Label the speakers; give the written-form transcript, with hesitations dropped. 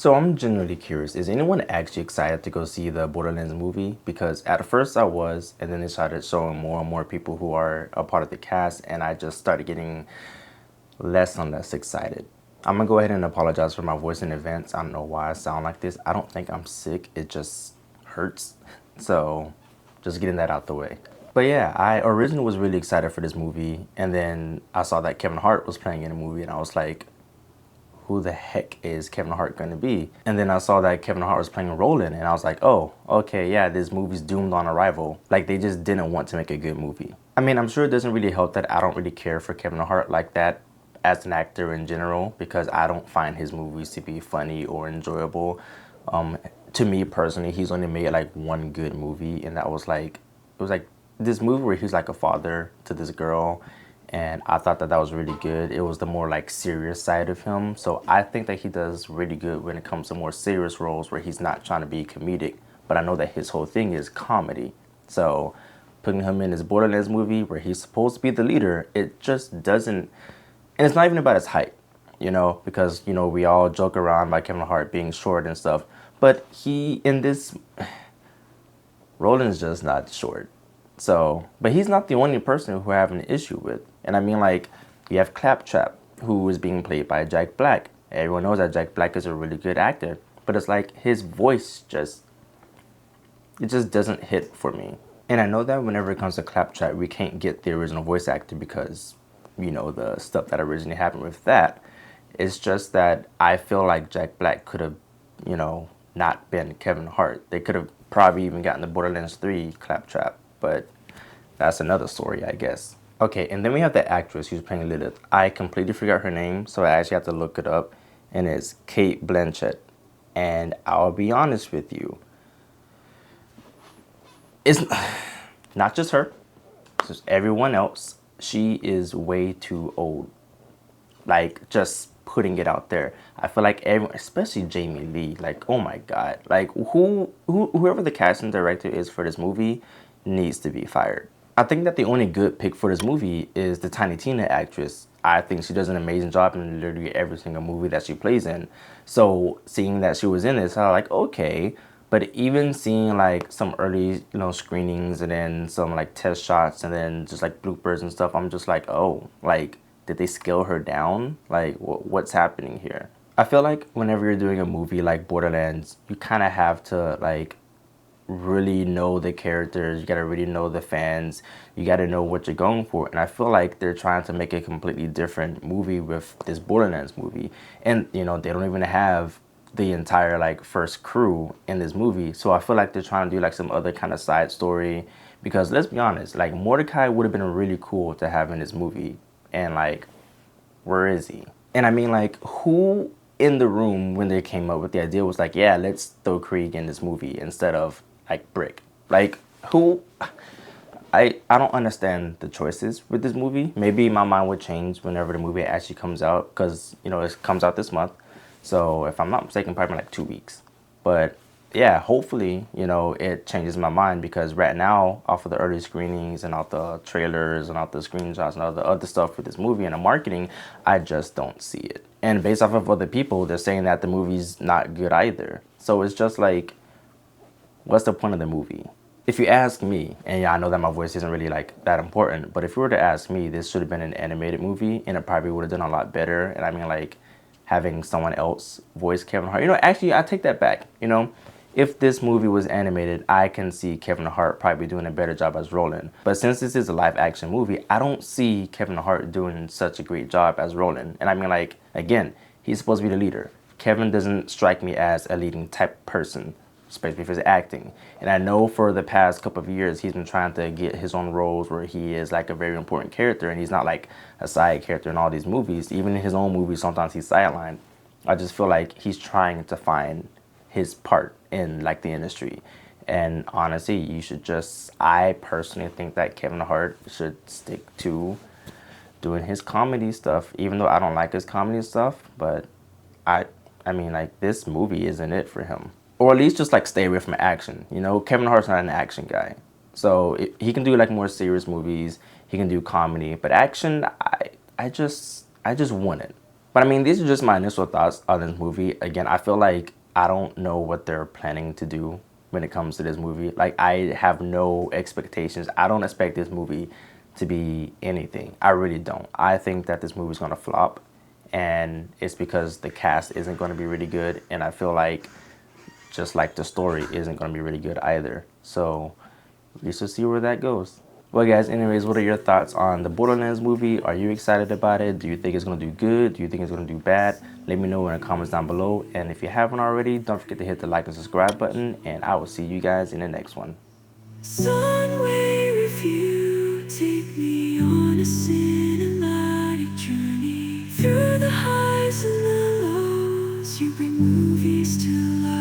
Speaker 1: So I'm genuinely curious, is anyone actually excited to go see the Borderlands movie? Because at first I was, and then they started showing more and more people who are a part of the cast, and I just started getting less and less excited. I'm gonna go ahead and apologize for my voice in advance. I don't know why I sound like this. I don't think I'm sick, it just hurts. So just getting that out the way. But yeah, I originally was really excited for this movie, and then I saw that Kevin Hart was playing in the movie, and I was like, who the heck is Kevin Hart going to be? And then I saw that Kevin Hart was playing Roland, and I was like, oh, okay, yeah, this movie's doomed on arrival. Like, they just didn't want to make a good movie. I mean, I'm sure it doesn't really help that I don't really care for Kevin Hart like that as an actor in general, because I don't find his movies to be funny or enjoyable. To me personally, he's only made like one good movie, and that was like, it was like this movie where he's like a father to this girl, and I thought that that was really good. It was the more like serious side of him, so I think that he does really good when it comes to more serious roles where he's not trying to be comedic, but I know that his whole thing is comedy. So putting him in his Borderlands movie where he's supposed to be the leader, it just doesn't, and it's not even about his height, because we all joke around about Kevin Hart being short and stuff, but he in this Roland's just not short. So, but he's not the only person who I have an issue with. And I mean, like, you have Claptrap, who is being played by Jack Black. Everyone knows that Jack Black is a really good actor, but it's like his voice it just doesn't hit for me. And I know that whenever it comes to Claptrap, we can't get the original voice actor because, the stuff that originally happened with that. It's just that I feel like Jack Black could have, not been Kevin Hart. They could have probably even gotten the Borderlands 3 Claptrap, but that's another story, I guess. Okay, and then we have the actress who's playing Lilith. I completely forgot her name, so I actually have to look it up, and it's Kate Blanchett. And I'll be honest with you, it's not just her, it's just everyone else. She is way too old. Like, just putting it out there. I feel like everyone, especially Jamie Lee, like, oh my god, like whoever the casting director is for this movie needs to be fired. I think that the only good pick for this movie is the Tiny Tina actress. I think she does an amazing job in literally every single movie that she plays in. So seeing that she was in this, I was like, okay. But even seeing like some early, screenings and then some like test shots and then just like bloopers and stuff, I'm just like, oh, like, did they scale her down? Like, what's happening here? I feel like whenever you're doing a movie like Borderlands, you kind of have to like really know the characters. You gotta really know the fans. You gotta know what you're going for. And I feel like they're trying to make a completely different movie with this Borderlands movie. And they don't even have the entire like first crew in this movie. So I feel like they're trying to do like some other kind of side story. Because let's be honest, like Mordecai would have been really cool to have in this movie. And like, where is he? And I mean, like, who in the room when they came up with the idea was like, yeah, let's throw Krieg in this movie instead of like Brick? Like, who? I don't understand the choices with this movie. Maybe my mind would change whenever the movie actually comes out, because it comes out this month. So if I'm not mistaken, probably like 2 weeks. But yeah, hopefully, it changes my mind, because right now, off of the early screenings and off the trailers and off the screenshots and all the other stuff with this movie and the marketing, I just don't see it. And based off of other people, they're saying that the movie's not good either. So it's just like, what's the point of the movie? If you ask me, and yeah, I know that my voice isn't really like that important, but if you were to ask me, this should have been an animated movie, and it probably would have done a lot better. And I mean, like, having someone else voice Kevin Hart. Actually, I take that back. If this movie was animated, I can see Kevin Hart probably doing a better job as Roland. But since this is a live action movie, I don't see Kevin Hart doing such a great job as Roland. And I mean, like, again, he's supposed to be the leader. Kevin doesn't strike me as a leading type person, especially for his acting. And I know for the past couple of years, he's been trying to get his own roles where he is like a very important character, and he's not like a side character in all these movies. Even in his own movies, sometimes he's sidelined. I just feel like he's trying to find his part in like the industry. And honestly, I personally think that Kevin Hart should stick to doing his comedy stuff, even though I don't like his comedy stuff. But I mean, like, this movie isn't it for him. Or at least just like stay away from action. Kevin Hart's not an action guy. So he can do like more serious movies. He can do comedy, but action, I just want it. But I mean, these are just my initial thoughts on this movie. Again, I feel like I don't know what they're planning to do when it comes to this movie. Like, I have no expectations. I don't expect this movie to be anything. I really don't. I think that this movie's gonna flop, and it's because the cast isn't gonna be really good, and I feel like just like the story isn't gonna be really good either. So we should see where that goes. Well, guys, anyways, what are your thoughts on the Borderlands movie? Are you excited about it? Do you think it's going to do good? Do you think it's going to do bad? Let me know in the comments down below. And if you haven't already, don't forget to hit the like and subscribe button. And I will see you guys in the next one.
Speaker 2: Sunway review, take me on a cinematic journey through the highs and the lows. You bring movies to life.